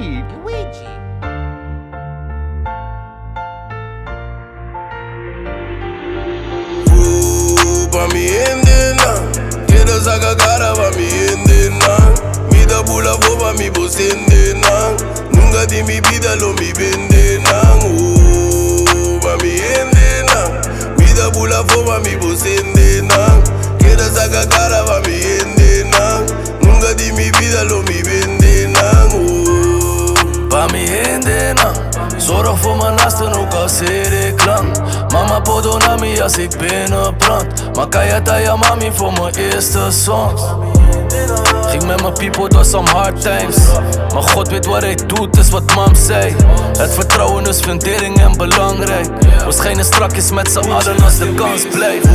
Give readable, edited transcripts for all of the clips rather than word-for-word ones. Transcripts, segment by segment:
Luigii. Pa Mi Hendenan, queda saca cara pa Mi Hendenan. Mi da bula boba mi bosendenan. Nunca di mi vida lo mi vendenan. Pa Mi Hendenan, mi da bula boba mi bosendenan. Queda saca cara pa Mi Hendenan. Nunca di mi vida lo mi vendenan. Pa Mi Hendenan, zorg voor mijn naasten ook al zeer ik lang. Mama podo na me als ik binnenbrand. Maar kan je dat je mami voor mijn eerste songs? Ging met mijn people door some hard times. Maar God weet wat hij doet, is wat mam zei. Het vertrouwen is fundering en belangrijk. We schijnen strakjes met z'n allen als de kans blijft.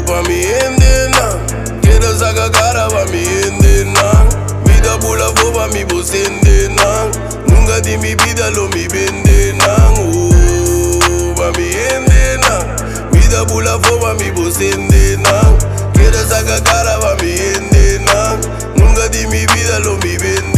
Pa Mi Hendenan, queda saca cara pa Mi Hendenan. Mi da bula boba mi bosendenan. Nunca di mi vida lo mi vendenan. Pa Mi Hendenan, mi da bula boba mi bosendenan. Queda saca cara pa Mi Hendenan. Nunca di mi vida lo mi vendenan.